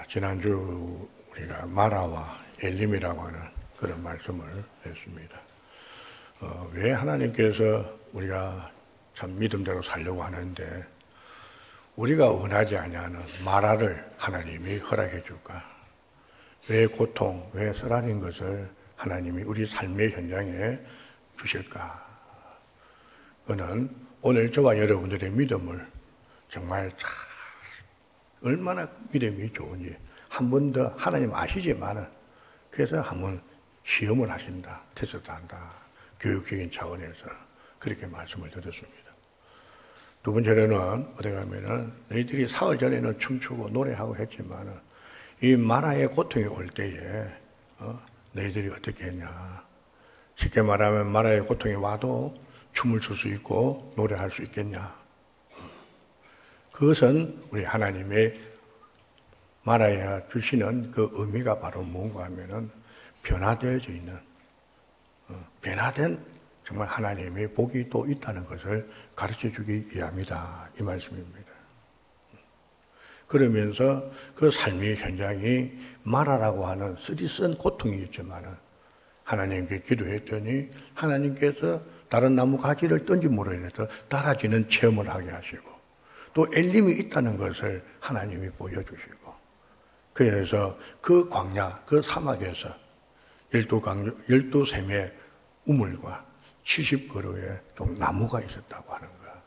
지난주 우리가 마라와 엘림이라고 하는 그런 말씀을 했습니다. 왜 하나님께서 우리가 참 믿음대로 살려고 하는데 우리가 원하지 아니하는 마라를 하나님이 허락해 줄까? 왜 고통, 왜 쓰라린 것을 하나님이 우리 삶의 현장에 주실까? 그는 오늘 저와 여러분들의 믿음을 정말 잘 얼마나 믿음이 좋은지 한 번 더 하나님 아시지만은 그래서 한번 시험을 하신다, 테스트한다, 교육적인 차원에서 그렇게 말씀을 드렸습니다. 두 번째로는 어디 가면은 너희들이 사흘 전에는 춤추고 노래하고 했지만은 이 마라의 고통이 올 때에 너희들이 어떻게 했냐? 쉽게 말하면 마라의 고통이 와도 춤을 출 수 있고 노래할 수 있겠냐? 그것은 우리 하나님의 마라에 주시는 그 의미가 바로 뭔가 하면은 변화되어져 있는, 변화된 정말 하나님의 복이 또 있다는 것을 가르쳐 주기 위함이다. 이 말씀입니다. 그러면서 그 삶의 현장이 마라라고 하는 쓰디쓴 고통이 있지만은 하나님께 기도했더니 하나님께서 다른 나무 가지를 던짐으로 인해서 달아지는 체험을 하게 하시고 또 엘림이 있다는 것을 하나님이 보여주시고 그래서 그 광야, 그 사막에서 12샘의 우물과 70그루의 좀 나무가 있었다고 하는 거야.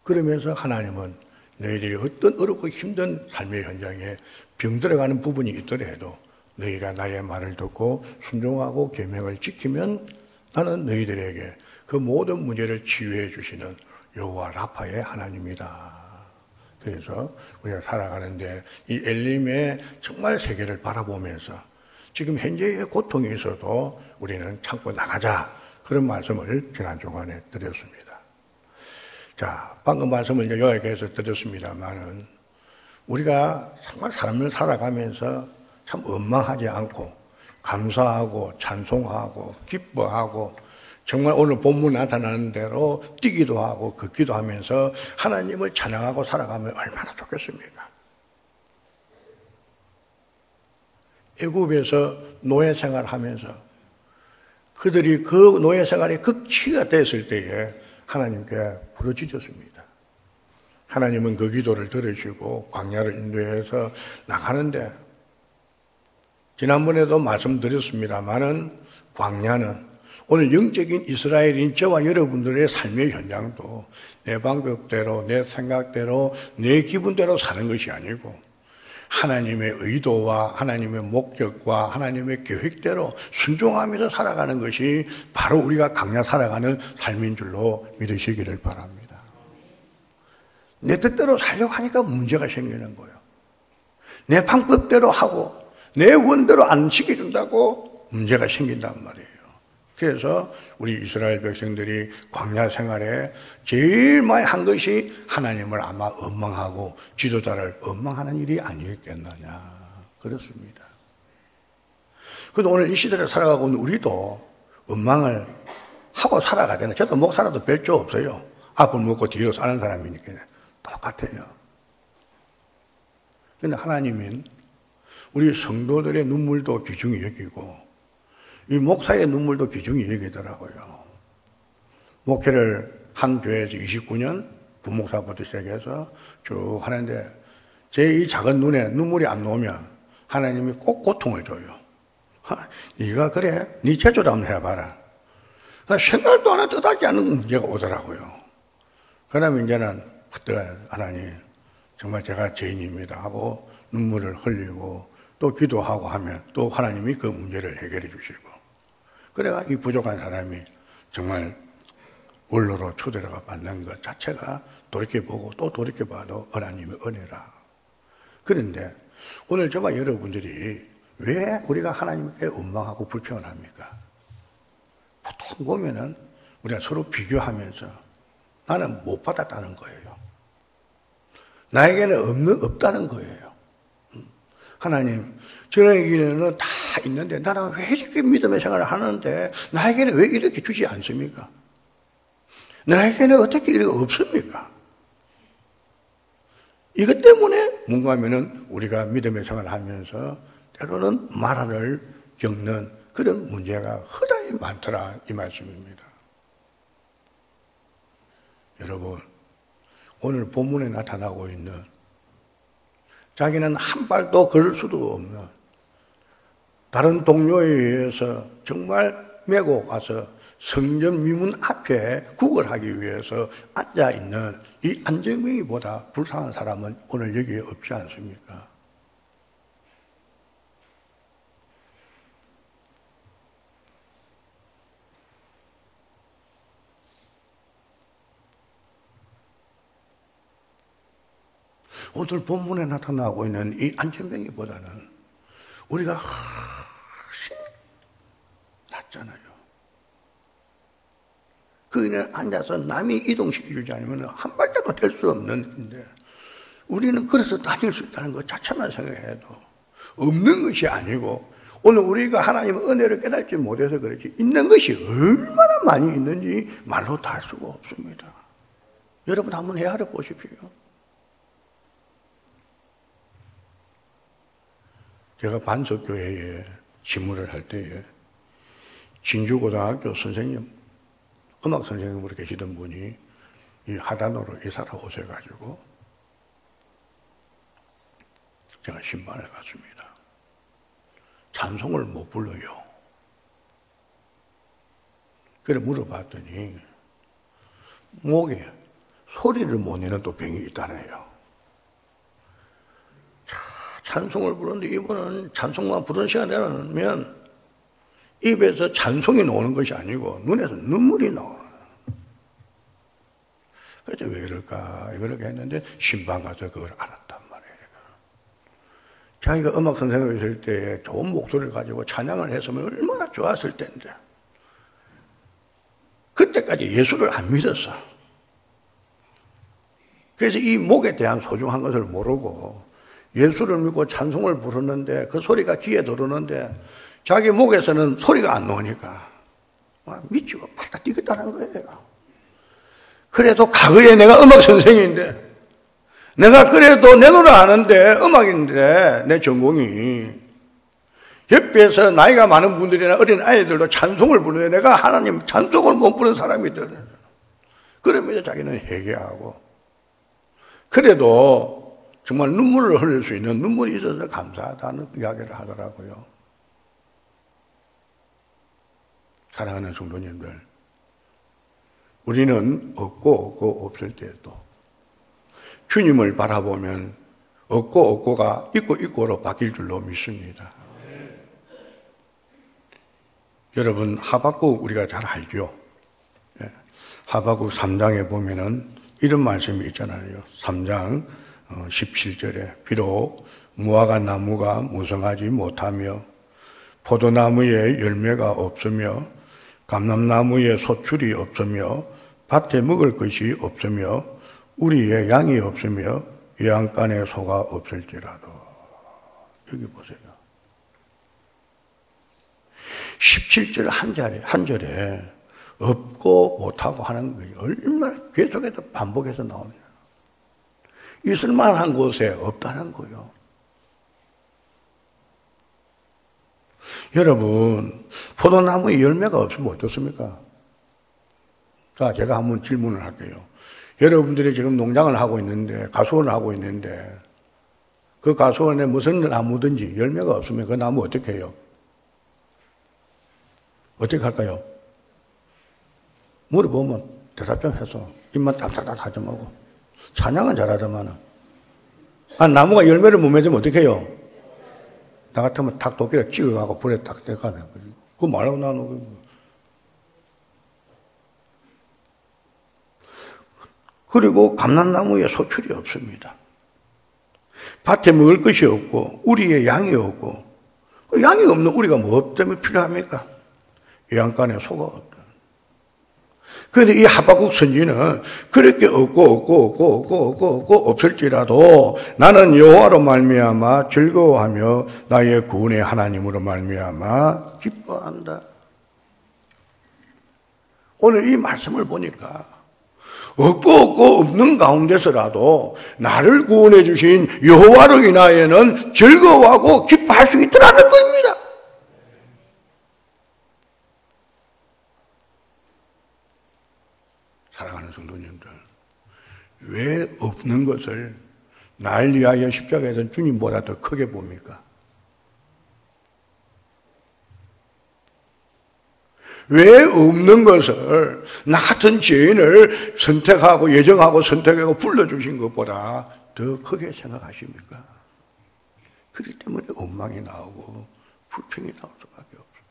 그러면서 하나님은 너희들이 어떤 어렵고 힘든 삶의 현장에 병들어가는 부분이 있더라도 너희가 나의 말을 듣고 순종하고 계명을 지키면 나는 너희들에게 그 모든 문제를 치유해 주시는 여호와 라파의 하나님이다. 그래서 우리가 살아가는데 이 엘림의 정말 세계를 바라보면서 지금 현재의 고통이 있어도 우리는 참고 나가자. 그런 말씀을 지난 주간에 드렸습니다. 자, 방금 말씀을 이제 여기에서 드렸습니다만은 우리가 정말 삶을 살아가면서 참 원망하지 않고 감사하고 찬송하고 기뻐하고 정말 오늘 본문 나타나는 대로 뛰기도 하고 걷기도 하면서 하나님을 찬양하고 살아가면 얼마나 좋겠습니까? 애굽에서 노예 생활하면서 그들이 그 노예 생활이 극치가 됐을 때에 하나님께 부르짖었습니다. 하나님은 그 기도를 들으시고 광야를 인도해서 나가는데 지난번에도 말씀드렸습니다마는 광야는 오늘 영적인 이스라엘인 저와 여러분들의 삶의 현장도 내 방법대로, 내 생각대로, 내 기분대로 사는 것이 아니고 하나님의 의도와 하나님의 목적과 하나님의 계획대로 순종하면서 살아가는 것이 바로 우리가 광야 살아가는 삶인 줄로 믿으시기를 바랍니다. 내 뜻대로 살려고 하니까 문제가 생기는 거예요. 내 방법대로 하고 내 원대로 안 지켜준다고 문제가 생긴단 말이에요. 그래서 우리 이스라엘 백성들이 광야 생활에 제일 많이 한 것이 하나님을 아마 원망하고 지도자를 원망하는 일이 아니겠느냐 그렇습니다. 그런데 오늘 이 시대를 살아가고 있는 우리도 원망을 하고 살아가야 되나? 저도 목사라도 별 조 없어요. 앞을 먹고 뒤로 사는 사람이니까 똑같아요. 그런데 하나님은 우리 성도들의 눈물도 귀중히 여기고 이 목사의 눈물도 귀중히 여기더라고요. 목회를 한 교회에서 29년 부목사부터 시작해서 쭉 하는데 제 이 작은 눈에 눈물이 안 나오면 하나님이 꼭 고통을 줘요. 네가 그래? 네 제조도 한번 해봐라. 생각도 하나 뜻하지 않은 문제가 오더라고요. 그러면 이제는 하나님 정말 제가 죄인입니다 하고 눈물을 흘리고 또 기도하고 하면 또 하나님이 그 문제를 해결해 주시고 그래가 이 부족한 사람이 정말 원로로 초대가 받는 것 자체가 돌이켜보고 또 돌이켜봐도 하나님의 은혜라. 그런데 오늘 저와 여러분들이 왜 우리가 하나님께 원망하고 불평을 합니까? 보통 보면은 우리가 서로 비교하면서 나는 못 받았다는 거예요. 나에게는 없다는 거예요. 하나님, 저에게는 다 있는데 나는 왜 이렇게 믿음의 생활을 하는데 나에게는 왜 이렇게 주지 않습니까? 나에게는 어떻게 이렇게 없습니까? 이것 때문에 뭔가 하면은 우리가 믿음의 생활을 하면서 때로는 마라를 겪는 그런 문제가 허다히 많더라, 이 말씀입니다. 여러분, 오늘 본문에 나타나고 있는 자기는 한 발도 걸을 수도 없는 다른 동료에 의해서 정말 메고 가서 성전 미문 앞에 구걸하기 위해서 앉아있는 이 안정뱅이보다 불쌍한 사람은 오늘 여기에 없지 않습니까? 오늘 본문에 나타나고 있는 이 안전뱅이보다는 우리가 훨씬 낫잖아요. 그이는 앉아서 남이 이동시키지 않으면 한 발자도 될 수 없는 건데 우리는 그래서 다닐 수 있다는 것 자체만 생각해도 없는 것이 아니고 오늘 우리가 하나님의 은혜를 깨닫지 못해서 그렇지 있는 것이 얼마나 많이 있는지 말로 다 할 수가 없습니다. 여러분 한번 헤아려 보십시오. 제가 반석교회에 집무를 할 때에 진주고등학교 선생님, 음악 선생님으로 계시던 분이 이 하단으로 이사를 오셔가지고 제가 신방을 갔습니다. 찬송을 못 불러요. 그래 물어봤더니 목에 소리를 못 내는 또 병이 있다네요. 찬송을 부르는데 이분은 찬송만 부르는 시간에는 입에서 찬송이 나오는 것이 아니고 눈에서 눈물이 나와요. 그래서 왜 그럴까 그렇게 했는데 신방 가서 그걸 알았단 말이에요. 자기가 음악 선생님이 있을 때 좋은 목소리를 가지고 찬양을 했으면 얼마나 좋았을 텐데 그때까지 예수를 안 믿었어. 그래서 이 목에 대한 소중한 것을 모르고 예수를 믿고 찬송을 부르는데 그 소리가 귀에 들어오는데 자기 목에서는 소리가 안 나오니까 미치고 팔딱 뛰겠다는 거예요. 그래도 과거에 내가 음악 선생인데 내가 그래도 내 노래 아는데 음악인데 내 전공이 옆에서 나이가 많은 분들이나 어린 아이들도 찬송을 부르는데 내가 하나님 찬송을 못 부르는 사람이거든. 그러면서 자기는 회개하고 그래도 정말 눈물을 흘릴 수 있는 눈물이 있어서 감사하다는 이야기를 하더라고요. 사랑하는 성도님들, 우리는 없고 없을 때에도 주님을 바라보면 없고가 있고로 바뀔 줄로 믿습니다. 여러분 하박국 우리가 잘 알죠? 하박국 3장에 보면은 이런 말씀이 있잖아요. 3장 17절에 비록 무화과 나무가 무성하지 못하며 포도나무에 열매가 없으며 감람나무에 소출이 없으며 밭에 먹을 것이 없으며 우리의 양이 없으며 외양간에 소가 없을지라도 여기 보세요. 17절 한 절에 없고 못하고 하는 것이 얼마나 계속해서 반복해서 나옵니다. 있을 만한 곳에 없다는 거요. 여러분, 포도나무에 열매가 없으면 어떻습니까? 자, 제가 한번 질문을 할게요. 여러분들이 지금 농장을 하고 있는데, 가수원을 하고 있는데, 그 가수원에 무슨 나무든지 열매가 없으면 그 나무 어떻게 해요? 어떻게 할까요? 물어보면 대답 좀 해서 입만 딱딱딱 하지 말고. 찬양은 잘하더만은. 나무가 열매를 못 맺으면 어떻게 해요? 나 같으면 탁 도끼를 찍어가고 불에 딱 대가면. 그거 말하고 나는. 그리고 감람나무에 소출이 없습니다. 밭에 먹을 것이 없고, 우리의 양이 없고, 양이 없는 우리가 뭐 때문에 필요합니까? 외양간에 소가 없다. 그런데 이 하박국 선지는 그렇게 없고 없을지라도 나는 여호와로 말미암아 즐거워하며 나의 구원의 하나님으로 말미암아 기뻐한다. 오늘 이 말씀을 보니까 없고 없는 가운데서라도 나를 구원해 주신 여호와로 인하여는 즐거워하고 기뻐할 수 있더라는 겁니다. 사랑하는 성도님들, 왜 없는 것을 날 위하여 십자가에서 주님보다 더 크게 봅니까? 왜 없는 것을 나 같은 죄인을 선택하고 예정하고 선택하고 불러주신 것보다 더 크게 생각하십니까? 그렇기 때문에 원망이 나오고 불평이 나올 수밖에 없어요.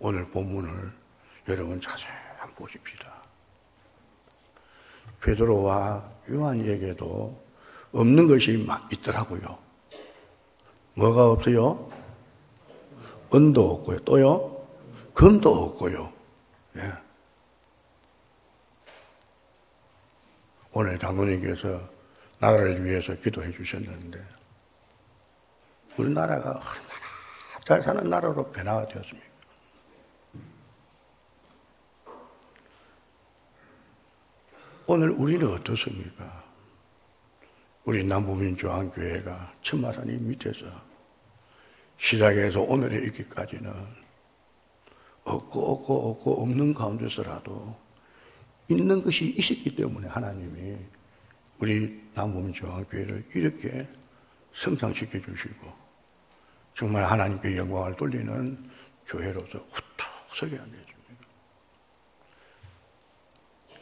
오늘 본문을 여러분 자세히 한번 보십시다. 베드로와 요한에게도 없는 것이 있더라고요. 뭐가 없어요? 은도 없고요. 또요? 금도 없고요. 예. 오늘 장로님께서 나라를 위해서 기도해 주셨는데 우리나라가 얼마나 잘 사는 나라로 변화가 되었습니까? 오늘 우리는 어떻습니까? 우리 남부민주항교회가 천마산이 밑에서 시작해서 오늘에 이르기까지는 없고 없는 가운데서라도 있는 것이 있었기 때문에 하나님이 우리 남부민주항교회를 이렇게 성장시켜 주시고 정말 하나님께 영광을 돌리는 교회로서 후딱 서게 안 되죠.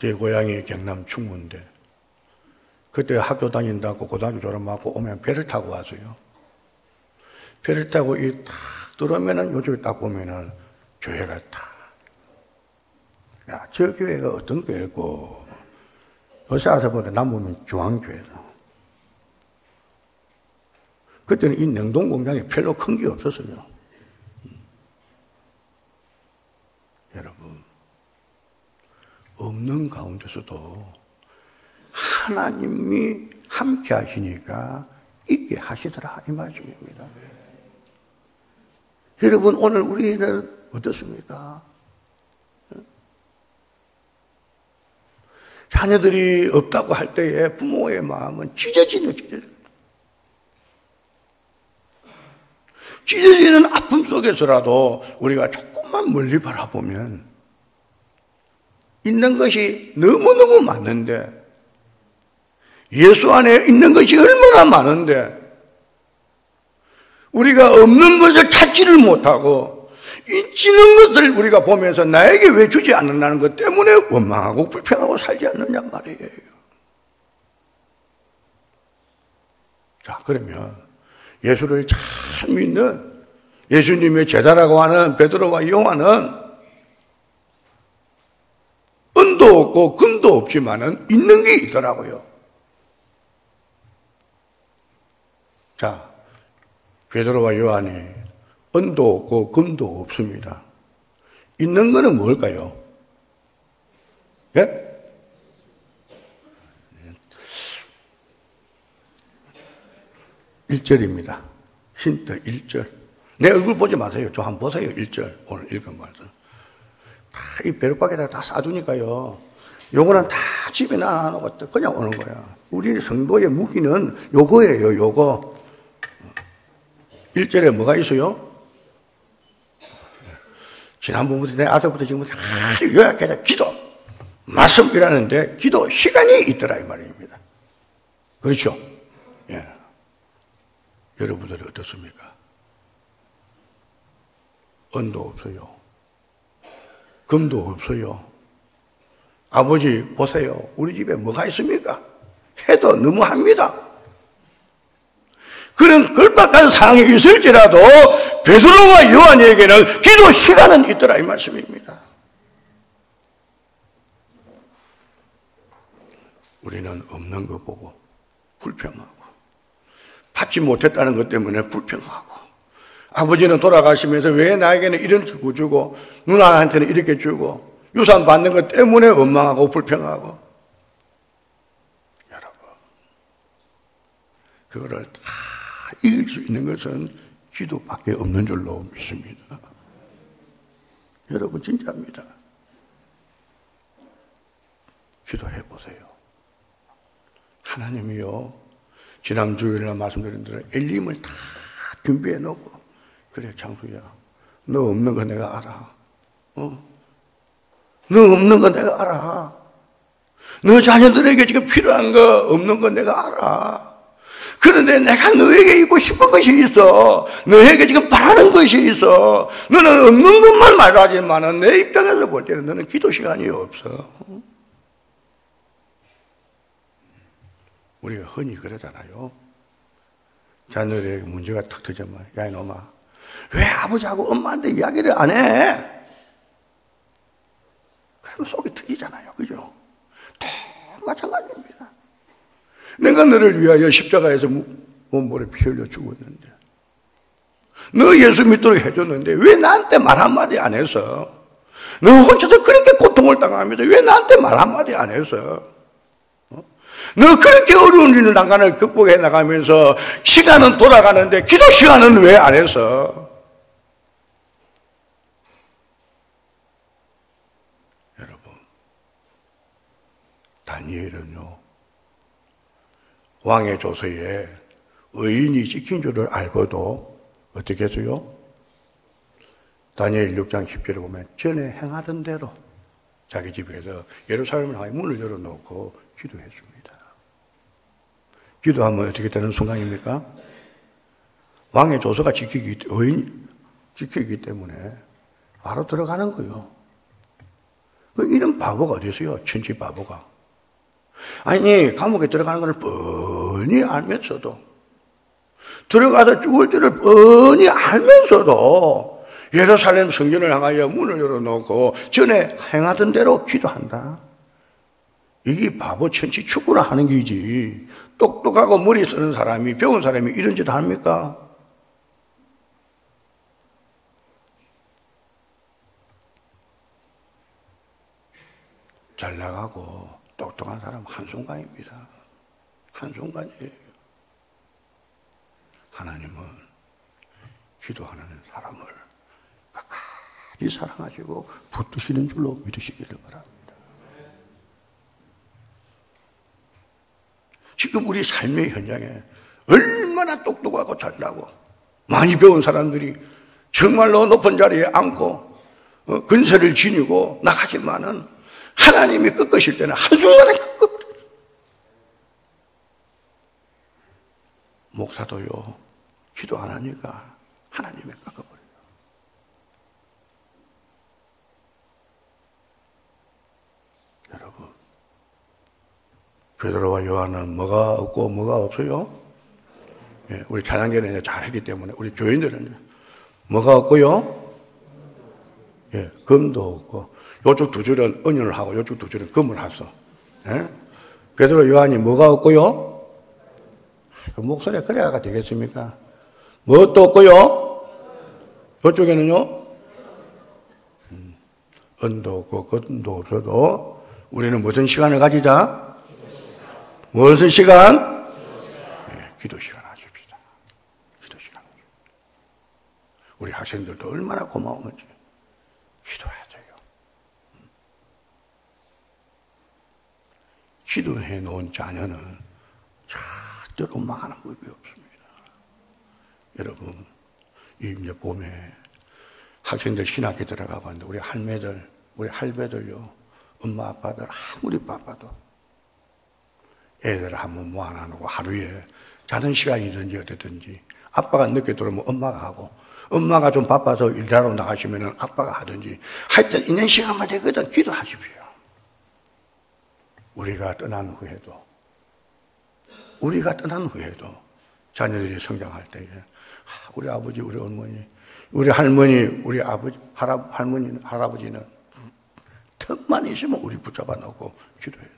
제 고향이 경남 충무인데 그때 학교 다닌다고 고등학교 졸업하고 오면 배를 타고 왔어요. 배를 타고 딱 들어오면은 요쪽에 딱 보면은 교회가 딱. 야, 저 교회가 어떤 교회고 요새 와서 보니까 남부민 중앙교회다. 그때는 이 냉동 공장이 별로 큰 게 없었어요. 여러분. 없는 가운데서도 하나님이 함께 하시니까 있게 하시더라 이 말씀입니다. 여러분 오늘 우리는 어떻습니까? 자녀들이 없다고 할 때에 부모의 마음은 찢어지는 아픔 속에서라도 우리가 조금만 멀리 바라보면 있는 것이 너무너무 많은데 예수 안에 있는 것이 얼마나 많은데 우리가 없는 것을 찾지를 못하고 있지는 것을 우리가 보면서 나에게 왜 주지 않는다는 것 때문에 원망하고 불평하고 살지 않느냐 말이에요. 자, 그러면 예수를 잘 믿는 예수님의 제자라고 하는 베드로와 요한은 은도 없고 금도 없지만은 있는 게 있더라고요. 자, 베드로와 요한이 은도 없고 금도 없습니다. 있는 거는 뭘까요? 예? 1절입니다. 힌트 1절. 내 얼굴 보지 마세요. 저 한번 보세요. 1절. 오늘 읽은 말씀. 이 벼룩박에다가 다 싸주니까요. 요거는 다 집에 놔놓고 그냥 오는 거야. 우리 성도의 무기는 요거예요. 요거. 1절에 뭐가 있어요? 지난번부터 내 아서부터 지금부터 아주 요약해서 기도, 말씀이라는데 기도 시간이 있더라 이 말입니다. 그렇죠? 예. 여러분들이 어떻습니까? 은도 없어요. 금도 없어요. 아버지 보세요. 우리 집에 뭐가 있습니까? 해도 너무합니다. 그런 걸박한 상황이 있을지라도 베드로와 요한에게는 기도 시간은 있더라 이 말씀입니다. 우리는 없는 거 보고 불평하고 받지 못했다는 것 때문에 불평하고 아버지는 돌아가시면서 왜 나에게는 이런 거 주고 누나한테는 이렇게 주고 유산 받는 것 때문에 원망하고 불평하고 여러분 그거를 다 이길 수 있는 것은 기도밖에 없는 줄로 믿습니다. 여러분 진짜입니다. 기도해 보세요. 하나님이요, 지난 주일날 말씀드린 대로 엘림을 다 준비해 놓고, 그래 장수야, 너 없는 거 내가 알아. 너 없는 거 내가 알아. 너 자녀들에게 지금 필요한 거 없는 거 내가 알아. 그런데 내가 너에게 있고 싶은 것이 있어. 너에게 지금 바라는 것이 있어. 너는 없는 것만 말하지만 내 입장에서 볼 때는 너는 기도 시간이 없어. 우리가 흔히 그러잖아요. 자녀들에게 문제가 탁 터지면, 야 이놈아, 왜 아버지하고 엄마한테 이야기를 안 해? 그러면 속이 터지잖아요. 그죠? 다 마찬가지입니다. 내가 너를 위하여 십자가에서 몸보를 피 흘려 죽었는데, 너 예수 믿도록 해줬는데 왜 나한테 말 한마디 안 했어? 너 혼자서 그렇게 고통을 당하면서 왜 나한테 말 한마디 안 했어? 너 그렇게 어려운 일 난간을 극복해 나가면서 시간은 돌아가는데 기도 시간은 왜 안 했어? 여러분, 다니엘은요, 왕의 조서에 의인이 지킨 줄을 알고도 어떻게 했어요? 다니엘 6장 10절에 보면 전에 행하던 대로 자기 집에서 예루살렘을 향해 문을 열어놓고 기도했습니다. 기도하면 어떻게 되는 순간입니까? 왕의 조서가 의인 지키기 때문에 바로 들어가는 거예요. 이런 바보가 어디 있어요? 천지 바보가. 아니, 감옥에 들어가는 걸 뻔히 알면서도, 들어가서 죽을 줄을 뻔히 알면서도 예루살렘 성전을 향하여 문을 열어놓고 전에 행하던 대로 기도한다. 이게 바보 천치 축구나 하는 게지. 똑똑하고 머리 쓰는 사람이, 배운 사람이 이런 짓 합니까? 잘 나가고 똑똑한 사람 한순간입니다. 한순간이에요. 하나님은 기도하는 사람을 끝까지 사랑하시고 붙드시는 줄로 믿으시기를 바랍니다. 지금 우리 삶의 현장에 얼마나 똑똑하고 잘나고 많이 배운 사람들이 정말로 높은 자리에 앉고 근세를 지니고 나가지만은 하나님이 꺾으실 때는 한순간에 꺾어. 목사도요, 기도 안 하니까 하나님이 꺾어버려요. 여러분, 베드로와 요한은 뭐가 없고 뭐가 없어요? 예, 우리 찬양전에 잘했기 때문에 우리 교인들은 뭐가 없고요? 예, 금도 없고, 요쪽 두 줄은 은연을 하고 요쪽 두 줄은 금을 하소. 예? 베드로 요한이 뭐가 없고요? 그 목소리가 그래야 되겠습니까? 뭣도 없고요? 요쪽에는요? 은도 없고 금도 없어도 우리는 무슨 시간을 가지자? 무슨 시간? 예, 기도 시간 하십시다. 기도 시간. 우리 학생들도 얼마나 고마운지 기도해야 돼요. 기도해 놓은 자녀는 절대로 망하는 법이 없습니다. 여러분, 이제 봄에 학생들 신학교 들어가고 하는데 우리 할매들, 우리 할배들요, 엄마 아빠들 아무리 바빠도 애들 한번 모아놔놓고 하루에 자는 시간이든지 어쨌든지 아빠가 늦게 들어오면 엄마가 하고, 엄마가 좀 바빠서 일하러 나가시면 아빠가 하든지 하여튼 있는 시간만 되거든 기도하십시오. 우리가 떠난 후에도 자녀들이 성장할 때에 우리 아버지, 우리 어머니, 우리 할머니, 우리 아버지, 할머니, 할아버지는 틈만 있으면 우리 붙잡아 놓고 기도해야 돼.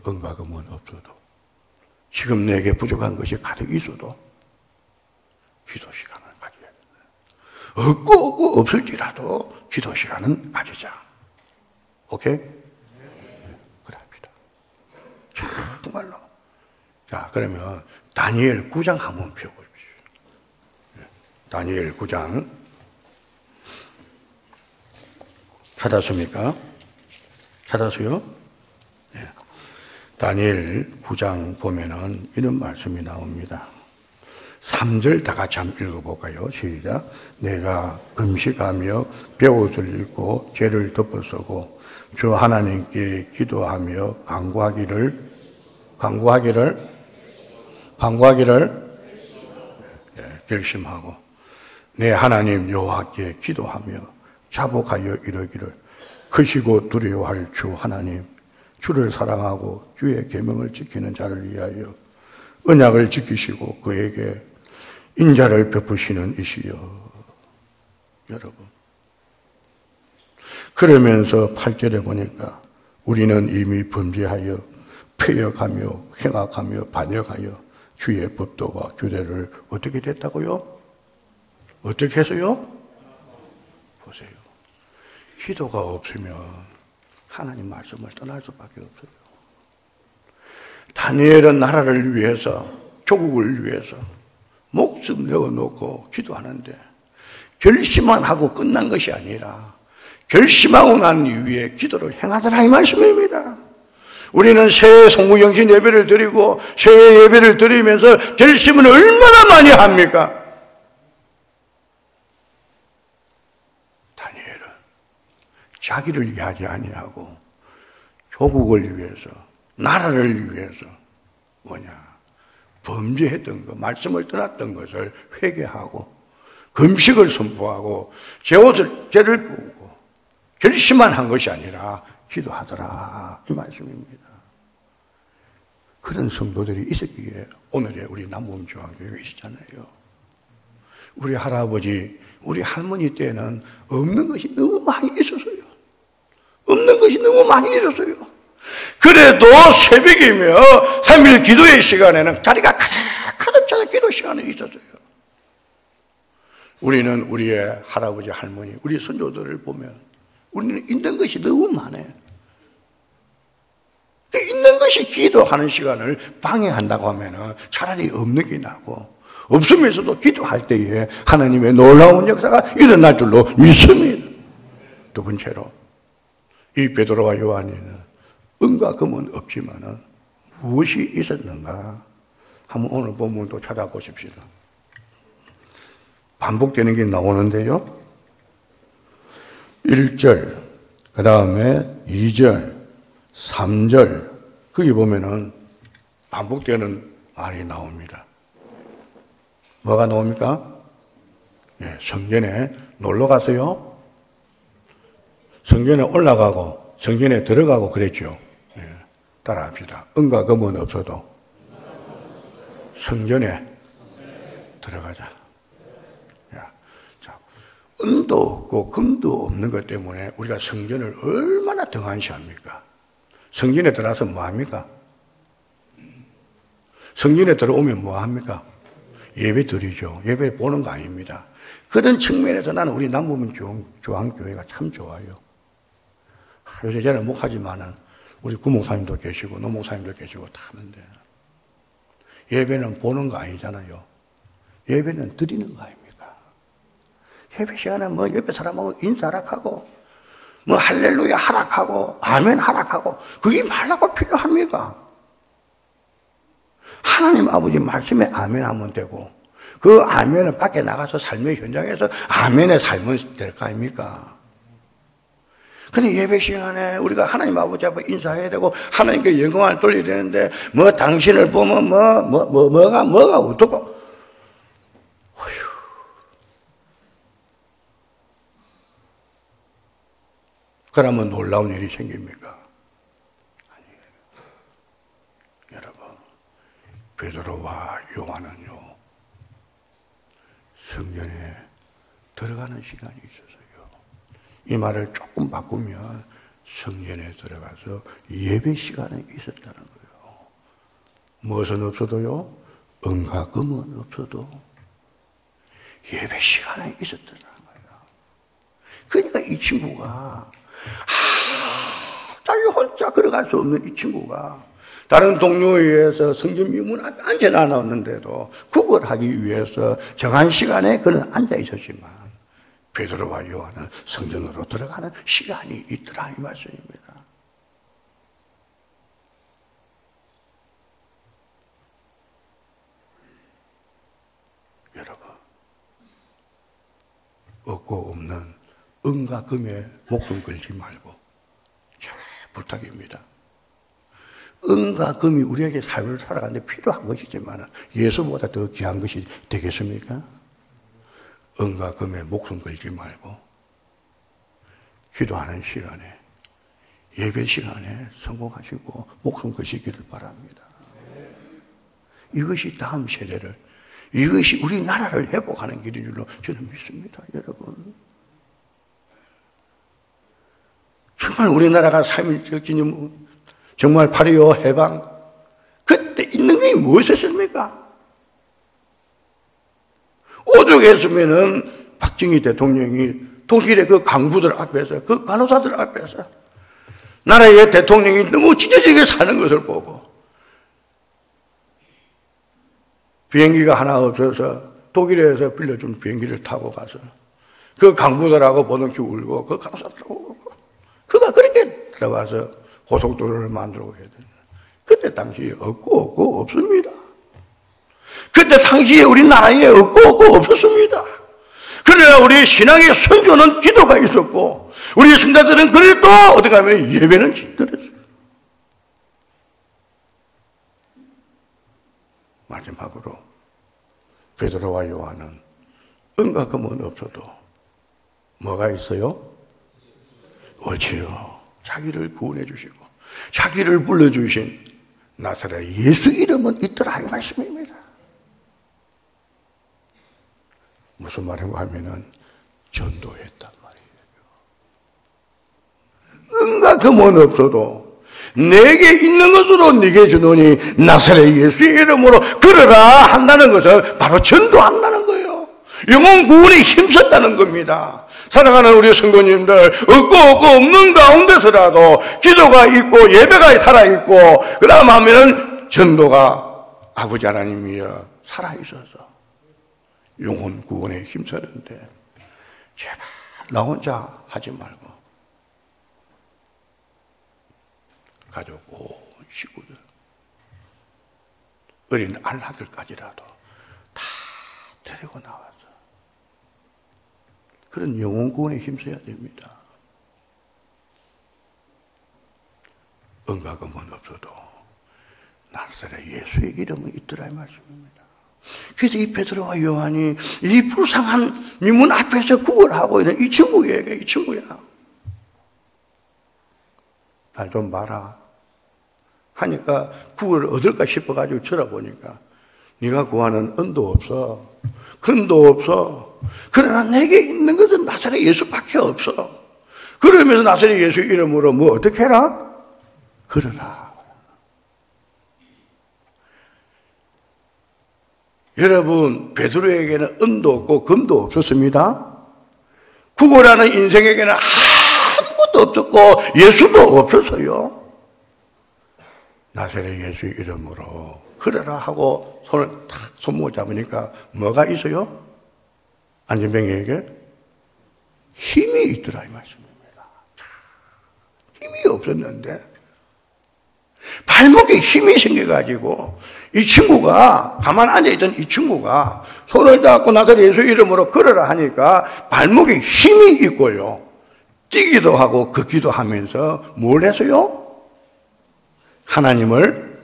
은과금은 없어도, 지금 내게 부족한 것이 가득 있어도 기도 시간을 가져야 돼. 없고 없을지라도 기도 시간은 가지자. 오케이? 그래 합시다. 정말로. 자, 그러면 다니엘 9장 한번 펴보십시오. 다니엘 9장 찾았습니까? 찾았어요? 네. 다니엘 9장 보면은 이런 말씀이 나옵니다. 3절 다 같이 한번 읽어볼까요? 시작. 내가 금식하며 벼옷을 입고 죄를 덮어쓰고 주 하나님께 기도하며 간구하기를 결심하고 내 하나님 여호와께 기도하며 자복하여 이르기를 크시고 두려워할 주 하나님, 주를 사랑하고 주의 계명을 지키는 자를 위하여 언약을 지키시고 그에게 인자를 베푸시는 이시여. 여러분, 그러면서 8절에 보니까 우리는 이미 범죄하여 패역하며 행악하며 반역하여 주의 법도와 규례를 어떻게 됐다고요? 어떻게 해서요? 보세요. 기도가 없으면 하나님 말씀을 떠날 수밖에 없어요. 다니엘은 나라를 위해서, 조국을 위해서 목숨 내어놓고 기도하는데 결심만 하고 끝난 것이 아니라 결심하고 난 이후에 기도를 행하더라 이 말씀입니다. 우리는 새해 송구영신 예배를 드리고 새해 예배를 드리면서 결심을 얼마나 많이 합니까? 다니엘은 자기를 위하지 아니하고 조국을 위해서, 나라를 위해서 뭐냐? 범죄했던 것, 말씀을 떠났던 것을 회개하고 금식을 선포하고 죄를 부고 결심만 한 것이 아니라 기도하더라 이 말씀입니다. 그런 성도들이 있었기에 오늘의 우리 남부음주한교회가 있었잖아요. 우리 할아버지, 우리 할머니 때는 없는 것이 너무 많이 있었어요. 없는 것이 너무 많이 있었어요. 그래도 새벽이며 3일 기도의 시간에는 자리가 가득 차서 기도 시간에 있었어요. 우리는 우리의 할아버지, 할머니, 우리 선조들을 보면 우리는 있는 것이 너무 많아요. 있는 것이 기도하는 시간을 방해한다고 하면 차라리 없는 게 나고 없으면서도 기도할 때에 하나님의 놀라운 역사가 일어날 줄로 믿습니다. 두 번째로 이 베드로와 요한이는 은과 금은 없지만 무엇이 있었는가? 한번 오늘 본문도 찾아보십시다. 반복되는 게 나오는데요. 1절, 그 다음에 2절, 3절, 거기 보면은 반복되는 말이 나옵니다. 뭐가 나옵니까? 예, 성전에 놀러 가세요. 성전에 올라가고 성전에 들어가고 그랬죠. 예, 따라합시다. 은과 금은 없어도 성전에 들어가자. 자, 은도 없고 금도 없는 것 때문에 우리가 성전을 얼마나 등한시합니까? 성전에 들어가서 뭐 합니까? 성전에 들어오면 뭐 합니까? 예배 드리죠. 예배 보는 거 아닙니다. 그런 측면에서 나는 우리 남부문주한교회가 참 좋아요. 요새 저는 목하지만은 우리 구목사님도 계시고 노목사님도 계시고 다 하는데 예배는 보는 거 아니잖아요. 예배는 드리는 거 아닙니까? 예배 시간에 뭐 옆에 사람하고 인사 하락하고 뭐 할렐루야 하락하고 아멘 하락하고 그게 말라고 필요합니까? 하나님 아버지 말씀에 아멘 하면 되고 그 아멘은 밖에 나가서 삶의 현장에서 아멘의 삶은 될 거 아닙니까? 근데 예배 시간에 우리가 하나님 아버지 앞에 인사해야 되고 하나님께 영광을 돌려야 되는데 뭐 당신을 보면 뭐가 어떻고 어휴. 그러면 놀라운 일이 생깁니까? 아니에요. 여러분, 베드로와 요한은요 성전에 들어가는 시간이 있었어요. 이 말을 조금 바꾸면 성전에 들어가서 예배 시간에 있었다는 거예요. 무엇은 없어도요? 은과 금은 없어도 예배 시간에 있었다는 거예요. 그러니까 이 친구가 자기 혼자 걸어갈 수 없는 이 친구가 다른 동료에 의해서 성전 미문 앞에 앉아놨는데도 구걸하기 위해서 정한 시간에 그는 앉아 있었지만 베드로와 요한은 성전으로 들어가는 시간이 있더라 이 말씀입니다. 없고 없는 은과 금에 목숨 걸지 말고 부탁입니다. 은과 금이 우리에게 삶을 살아가는데 필요한 것이지만 예수보다 더 귀한 것이 되겠습니까? 은과 금에 목숨 걸지 말고 기도하는 시간에, 예배 시간에 성공하시고 목숨 거시기를 바랍니다. 이것이 다음 세대를, 이것이 우리나라를 회복하는 길인 줄로 저는 믿습니다. 여러분, 정말 우리나라가 3.1절 기념, 정말 8.25 해방, 그때 있는 게 무엇이었습니까? 오죽했으면은 박정희 대통령이 독일의 그 강부들 앞에서, 그 간호사들 앞에서 나라의 대통령이 너무 찢어지게 사는 것을 보고 비행기가 하나 없어서 독일에서 빌려준 비행기를 타고 가서 그 강부들하고 보는 키 울고 그 간호사들하고 울고 그가 그렇게 들어가서 고속도로를 만들고 해야 되는 그때 당시에 없고 없습니다. 그때 당시에 우리나라에 없고 없었습니다. 그러나 우리 신앙의 선조는 기도가 있었고 우리 성자들은 그래도 어디 가면 예배는 짓더랬어요. 마지막으로 베드로와 요한은 은과 금은 없어도 뭐가 있어요? 옳지요. 자기를 구원해 주시고 자기를 불러주신 나사렛 예수 이름은 있더라 이 말씀입니다. 무슨 말인가 하면은 전도했단 말이에요. 은과 금은 없어도 내게 있는 것으로 네게 주노니 나사렛 예수 이름으로 걸어라 한다는 것을 바로 전도한다는 거예요. 영혼 구원에 힘썼다는 겁니다. 사랑하는 우리 성도님들, 없고 없는 가운데서라도 기도가 있고 예배가 살아있고 그 다음 하면은 전도가 아버지 하나님이여 살아있어서 영혼 구원에 힘쓰는데 제발 나 혼자 하지 말고 가족 온 식구들 어린 알라들까지라도 다 데리고 나와서 그런 영혼 구원에 힘써야 됩니다. 은과 금은 없어도 나사렛 예수의 이름은 있더라 이 말씀입니다. 그래서 이 베드로와 요한이 이 불쌍한 미문 앞에서 구걸하고 있는 이 친구에게 이 친구야 날 좀 봐라 하니까 구원을 얻을까 싶어가지고 쳐다보니까 네가 구하는 은도 없어 금도 없어 그러나 내게 있는 것은 나사렛 예수밖에 없어 그러면서 나사렛 예수 이름으로 뭐 어떻게 해라? 걸어라. 여러분 베드로에게는 은도 없고 금도 없었습니다. 구걸하는 인생에게는 아무것도 없었고 예수도 없었어요. 나사렛 예수 이름으로 걸어라 하고 손을 탁 손목 잡으니까 뭐가 있어요? 안전뱅이에게 힘이 있더라 이 말씀입니다. 힘이 없었는데 발목에 힘이 생겨가지고 이 친구가 가만 앉아있던 이 친구가 손을 잡고 나사렛 예수 이름으로 걸어라 하니까 발목에 힘이 있고요 뛰기도 하고 걷기도 하면서 뭘 했어요? 하나님을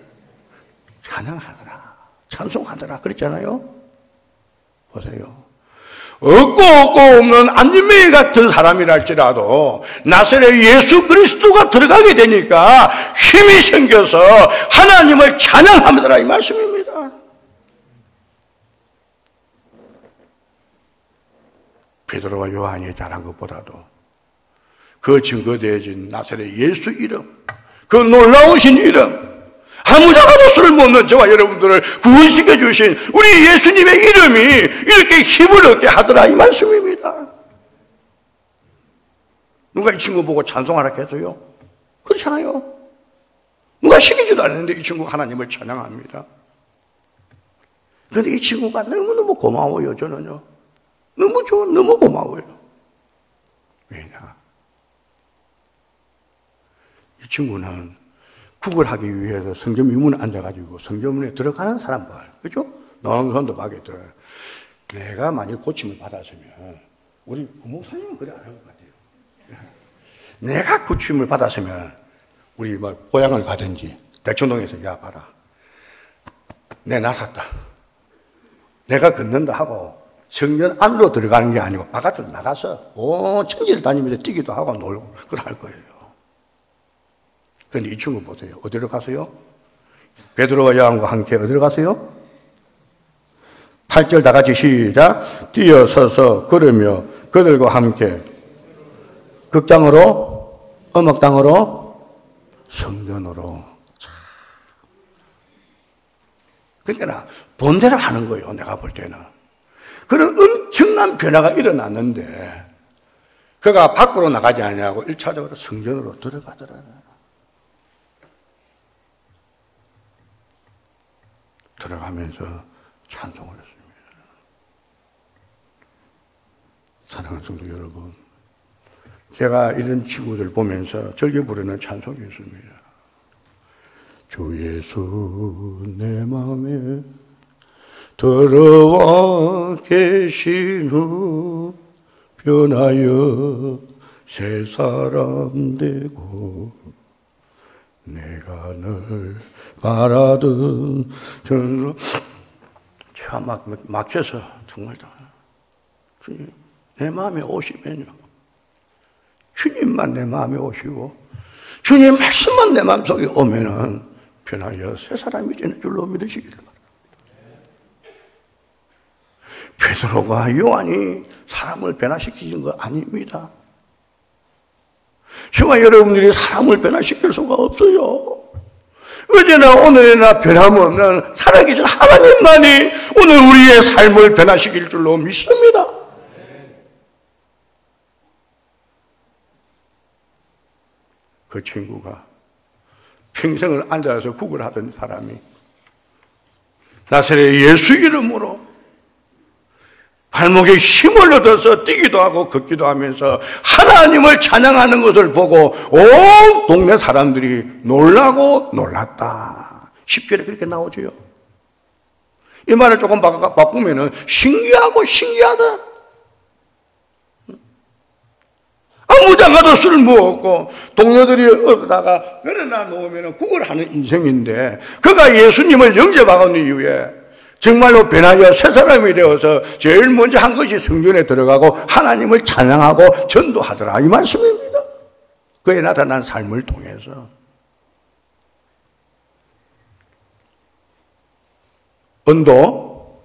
찬양하더라 찬송하더라 그랬잖아요. 보세요. 없고 없는 안진뱅이 같은 사람이랄지라도 나사렛 예수 그리스도가 들어가게 되니까 힘이 생겨서 하나님을 찬양하더라 이 말씀입니다. 베드로와 요한이 잘한 것보다도 그 증거되어진 나사렛 예수 이름 그 놀라우신 이름 아무 자가도 쓸모없는 저와 여러분들을 구원시켜 주신 우리 예수님의 이름이 이렇게 힘을 얻게 하더라 이 말씀입니다. 누가 이 친구 보고 찬송하라 했어요? 그렇잖아요. 누가 시키지도 않았는데 이 친구가 하나님을 찬양합니다. 그런데 이 친구가 너무너무 고마워요. 저는요 너무 좋아 너무 고마워요. 왜냐 이 친구는 구걸하기 위해서 성전 위문에 앉아가지고 성전문에 들어가는 사람들, 그죠? 나오는 사람도 막에 들어요. 내가 만일 고침을 받았으면 우리 부목사님은 그래 안 할 것 같아요. 내가 구출을 받았으면 우리 뭐 고향을 가든지 대청동에서 야 봐라. 내 나섰다. 내가 걷는다 하고 성전 안으로 들어가는 게 아니고 바깥으로 나가서 온 천지를 다니면서 뛰기도 하고 놀고 그걸 할 거예요. 그런데 이 친구 보세요. 어디로 가세요? 베드로와 요한과 함께 어디로 가세요? 8절 다 같이 시작. 뛰어서서 걸으며 그들과 함께 극장으로, 음악당으로, 성전으로. 그러니까 본대로 하는 거예요. 내가 볼 때는. 그런 엄청난 변화가 일어났는데 그가 밖으로 나가지 않냐고 1차적으로 성전으로 들어가더라고요. 들어가면서 찬송을 했습니다. 사랑하는 성도 여러분, 제가 이런 친구들 보면서 즐겨 부르는 찬송이 있습니다. 주 예수 내 마음에 들어와 계신 후 변하여 새 사람 되고 내가 늘 바라던 전로 제가 막 막혀서 정말 주님 내 마음에 오시면요 주님만 내 마음에 오시고 주님 말씀만 내 마음속에 오면은 변하여 새 사람이 되는 줄로 믿으시기를 바랍니다. 베드로가 요한이 사람을 변화시키는 거 아닙니다. 저와 여러분들이 사람을 변화시킬 수가 없어요. 어제나 오늘이나 변함없는 살아계신 하나님만이 오늘 우리의 삶을 변화시킬 줄로 믿습니다. 그 친구가 평생을 앉아서 국을 하던 사람이 나사렛 예수 이름으로 발목에 힘을 얻어서 뛰기도 하고 걷기도 하면서 하나님을 찬양하는 것을 보고 온 동네 사람들이 놀라고 놀랐다. 10절에 그렇게 나오죠. 이 말을 조금 바꾸면은 신기하고 신기하다. 아무장가도 술 먹었고 동료들이 얻다가 그러나 놓으면 국을 하는 인생인데 그가 예수님을 영접하는 이후에 정말로 변하여 새 사람이 되어서 제일 먼저 한 것이 성전에 들어가고 하나님을 찬양하고 전도하더라 이 말씀입니다. 그에 나타난 삶을 통해서 은도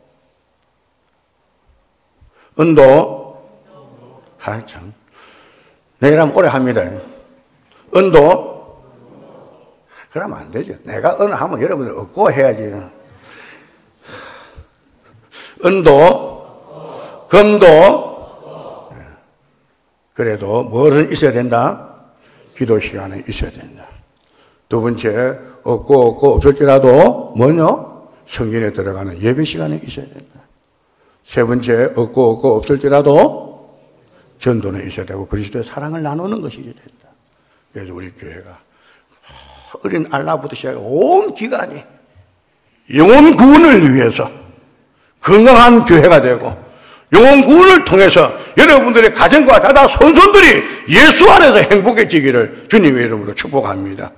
참 내일 하면 오래 합니다. 은도 그러면 안 되죠. 내가 하면 여러분들 얻고 해야지. 은도, 금도. 그래도 뭐는 있어야 된다? 기도 시간에 있어야 된다. 두 번째, 없고 없을지라도 뭐요? 성전에 들어가는 예배 시간에 있어야 된다. 세 번째, 없고 없을지라도 전도는 있어야 되고 그리스도의 사랑을 나누는 것이 있어야 된다. 그래서 우리 교회가 어린 알라부터 시작해 온 기간이 영혼 구원을 위해서 건강한 교회가 되고 영혼 구원을 통해서 여러분들의 가정과 자자 손손들이 예수 안에서 행복해지기를 주님의 이름으로 축복합니다.